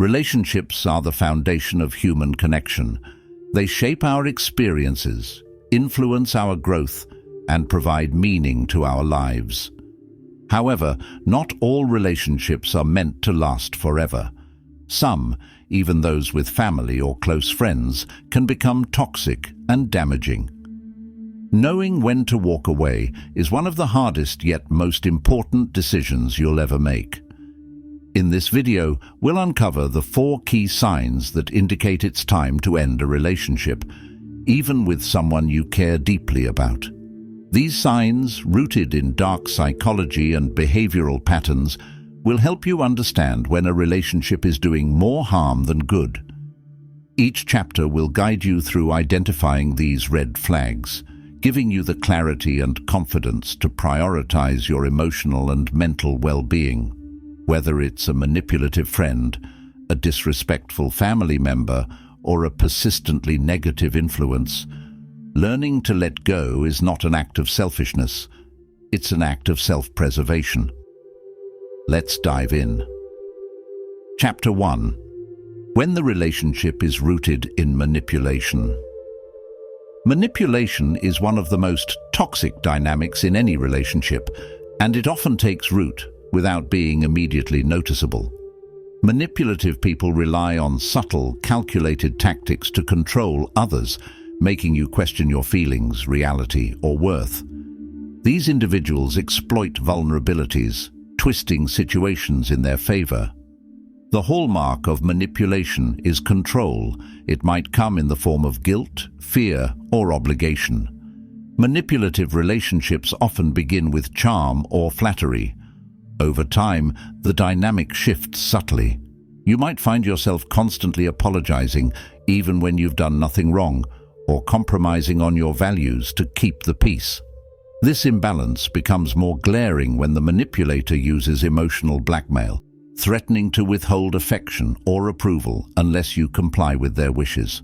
Relationships are the foundation of human connection. They shape our experiences, influence our growth, and provide meaning to our lives. However, not all relationships are meant to last forever. Some, even those with family or close friends, can become toxic and damaging. Knowing when to walk away is one of the hardest yet most important decisions you'll ever make. In this video, we'll uncover the 4 key signs that indicate it's time to end a relationship, even with someone you care deeply about. These signs, rooted in dark psychology and behavioral patterns, will help you understand when a relationship is doing more harm than good. Each chapter will guide you through identifying these red flags, giving you the clarity and confidence to prioritize your emotional and mental well-being. Whether it's a manipulative friend, a disrespectful family member, or a persistently negative influence, learning to let go is not an act of selfishness, it's an act of self-preservation. Let's dive in. Chapter 1. When the relationship is rooted in manipulation. Manipulation is one of the most toxic dynamics in any relationship, and it often takes root without being immediately noticeable. Manipulative people rely on subtle, calculated tactics to control others, making you question your feelings, reality, or worth. These individuals exploit vulnerabilities, twisting situations in their favor. The hallmark of manipulation is control. It might come in the form of guilt, fear, or obligation. Manipulative relationships often begin with charm or flattery. Over time, the dynamic shifts subtly. You might find yourself constantly apologizing, even when you've done nothing wrong, or compromising on your values to keep the peace. This imbalance becomes more glaring when the manipulator uses emotional blackmail, threatening to withhold affection or approval unless you comply with their wishes.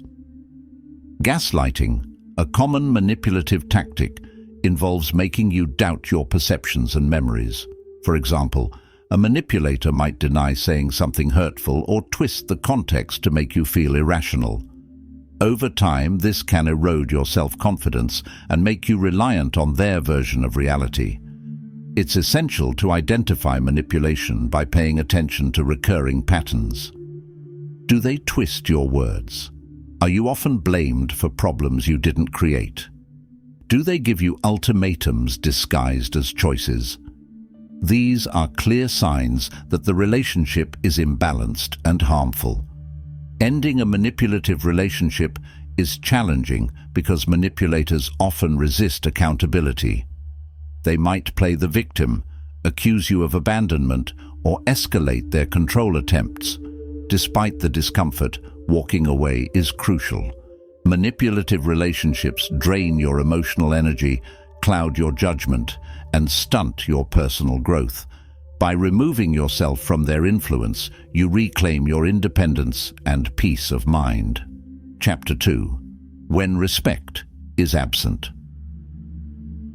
Gaslighting, a common manipulative tactic, involves making you doubt your perceptions and memories. For example, a manipulator might deny saying something hurtful or twist the context to make you feel irrational. Over time, this can erode your self-confidence and make you reliant on their version of reality. It's essential to identify manipulation by paying attention to recurring patterns. Do they twist your words? Are you often blamed for problems you didn't create? Do they give you ultimatums disguised as choices? These are clear signs that the relationship is imbalanced and harmful. Ending a manipulative relationship is challenging because manipulators often resist accountability. They might play the victim, accuse you of abandonment, or escalate their control attempts. Despite the discomfort, walking away is crucial. Manipulative relationships drain your emotional energy, cloud your judgment, and stunt your personal growth. By removing yourself from their influence, you reclaim your independence and peace of mind. Chapter 2. When respect is absent.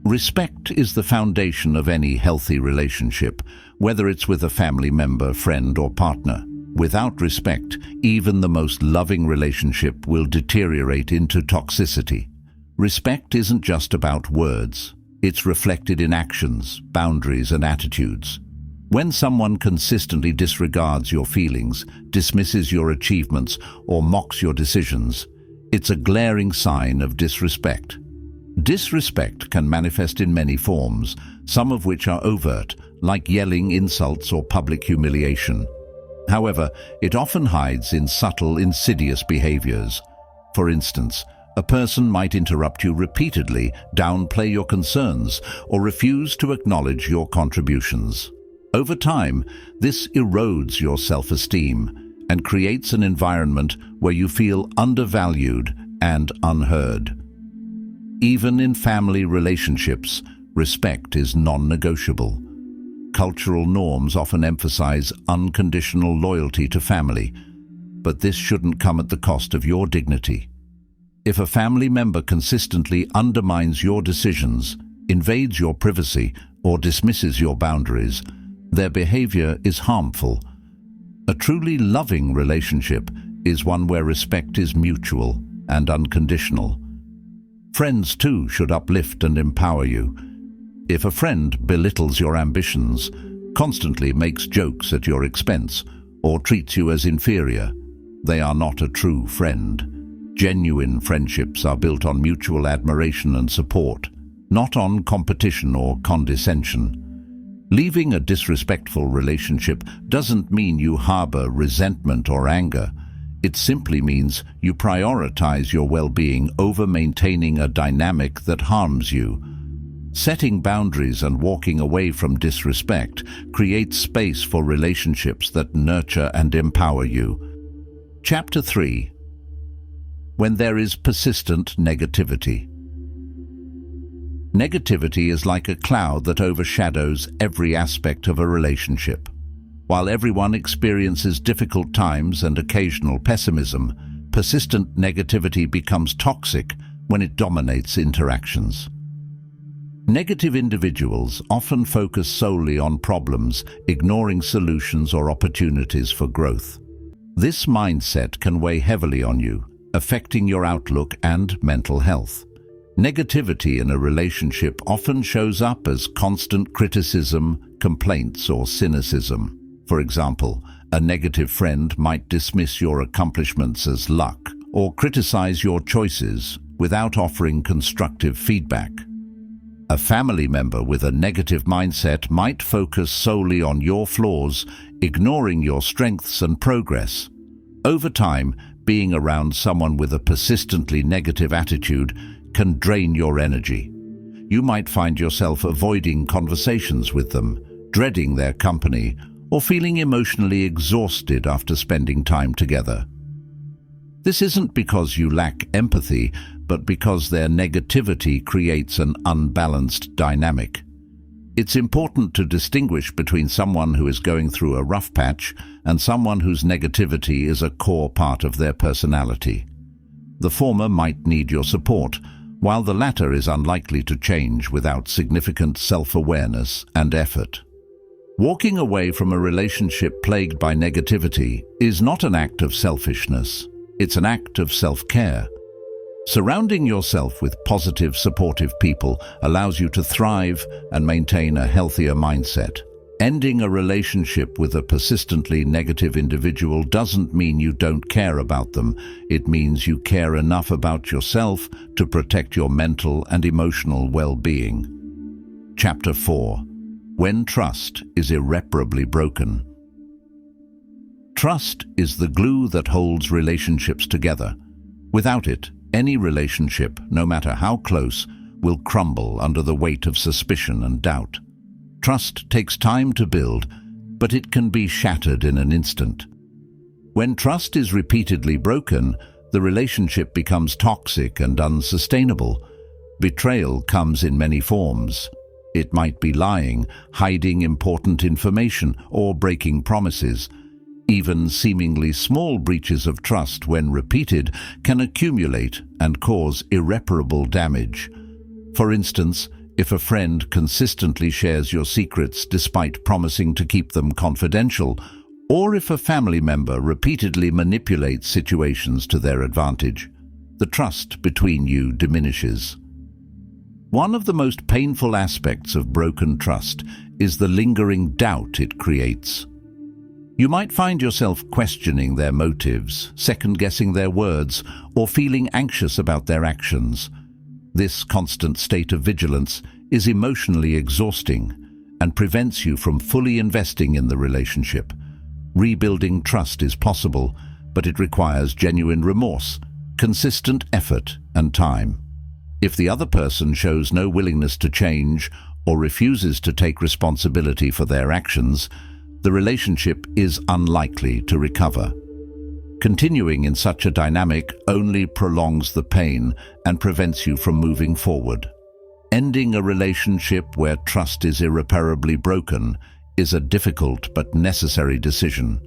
Respect is the foundation of any healthy relationship, whether it's with a family member, friend, or partner. Without respect, even the most loving relationship will deteriorate into toxicity. Respect isn't just about words. It's reflected in actions, boundaries, and attitudes. When someone consistently disregards your feelings, dismisses your achievements, or mocks your decisions, it's a glaring sign of disrespect. Disrespect can manifest in many forms, some of which are overt, like yelling, insults, or public humiliation. However, it often hides in subtle, insidious behaviors. For instance, a person might interrupt you repeatedly, downplay your concerns, or refuse to acknowledge your contributions. Over time, this erodes your self-esteem and creates an environment where you feel undervalued and unheard. Even in family relationships, respect is non-negotiable. Cultural norms often emphasize unconditional loyalty to family, but this shouldn't come at the cost of your dignity. If a family member consistently undermines your decisions, invades your privacy, or dismisses your boundaries, their behavior is harmful. A truly loving relationship is one where respect is mutual and unconditional. Friends too should uplift and empower you. If a friend belittles your ambitions, constantly makes jokes at your expense, or treats you as inferior, they are not a true friend. Genuine friendships are built on mutual admiration and support, not on competition or condescension. Leaving a disrespectful relationship doesn't mean you harbor resentment or anger. It simply means you prioritize your well-being over maintaining a dynamic that harms you. Setting boundaries and walking away from disrespect creates space for relationships that nurture and empower you. Chapter 3. When there is persistent negativity. Negativity is like a cloud that overshadows every aspect of a relationship. While everyone experiences difficult times and occasional pessimism, persistent negativity becomes toxic when it dominates interactions. Negative individuals often focus solely on problems, ignoring solutions or opportunities for growth. This mindset can weigh heavily on you, affecting your outlook and mental health. Negativity in a relationship often shows up as constant criticism, complaints, or cynicism. For example, a negative friend might dismiss your accomplishments as luck or criticize your choices without offering constructive feedback. A family member with a negative mindset might focus solely on your flaws, ignoring your strengths and progress. Over time, being around someone with a persistently negative attitude can drain your energy. You might find yourself avoiding conversations with them, dreading their company, or feeling emotionally exhausted after spending time together. This isn't because you lack empathy, but because their negativity creates an unbalanced dynamic. It's important to distinguish between someone who is going through a rough patch and someone whose negativity is a core part of their personality. The former might need your support, while the latter is unlikely to change without significant self-awareness and effort. Walking away from a relationship plagued by negativity is not an act of selfishness, it's an act of self-care. Surrounding yourself with positive, supportive people allows you to thrive and maintain a healthier mindset. Ending a relationship with a persistently negative individual doesn't mean you don't care about them. It means you care enough about yourself to protect your mental and emotional well-being. Chapter 4. When trust is irreparably broken. Trust is the glue that holds relationships together. Without it, any relationship, no matter how close, will crumble under the weight of suspicion and doubt. Trust takes time to build, but it can be shattered in an instant. When trust is repeatedly broken, the relationship becomes toxic and unsustainable. Betrayal comes in many forms. It might be lying, hiding important information, or breaking promises. Even seemingly small breaches of trust, when repeated, can accumulate and cause irreparable damage. For instance, if a friend consistently shares your secrets despite promising to keep them confidential, or if a family member repeatedly manipulates situations to their advantage, the trust between you diminishes. One of the most painful aspects of broken trust is the lingering doubt it creates. You might find yourself questioning their motives, second-guessing their words, or feeling anxious about their actions. This constant state of vigilance is emotionally exhausting and prevents you from fully investing in the relationship. Rebuilding trust is possible, but it requires genuine remorse, consistent effort, and time. If the other person shows no willingness to change or refuses to take responsibility for their actions, the relationship is unlikely to recover. Continuing in such a dynamic only prolongs the pain and prevents you from moving forward. Ending a relationship where trust is irreparably broken is a difficult but necessary decision.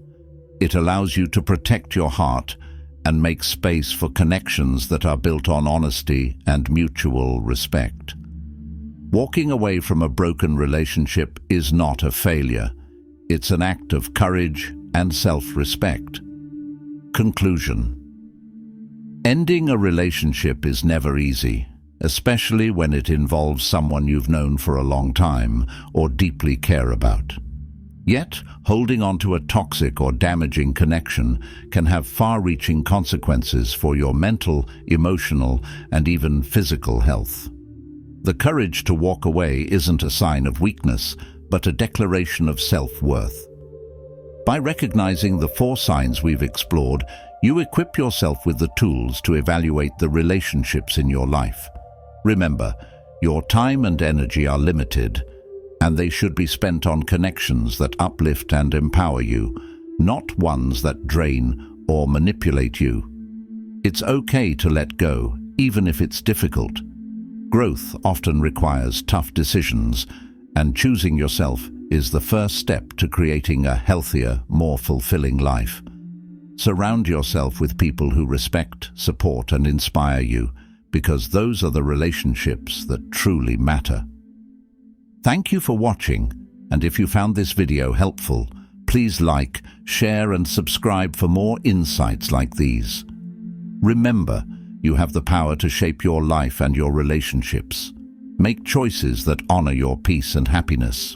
It allows you to protect your heart and make space for connections that are built on honesty and mutual respect. Walking away from a broken relationship is not a failure. It's an act of courage and self-respect. Conclusion. Ending a relationship is never easy, especially when it involves someone you've known for a long time or deeply care about. Yet, holding on to a toxic or damaging connection can have far-reaching consequences for your mental, emotional, and even physical health. The courage to walk away isn't a sign of weakness, but a declaration of self-worth. By recognizing the 4 signs we've explored, you equip yourself with the tools to evaluate the relationships in your life. Remember, your time and energy are limited, and they should be spent on connections that uplift and empower you, not ones that drain or manipulate you. It's okay to let go, even if it's difficult. Growth often requires tough decisions, and choosing yourself is the first step to creating a healthier, more fulfilling life. Surround yourself with people who respect, support, and inspire you, because those are the relationships that truly matter. Thank you for watching, and if you found this video helpful, please like, share, and subscribe for more insights like these. Remember, you have the power to shape your life and your relationships. Make choices that honor your peace and happiness.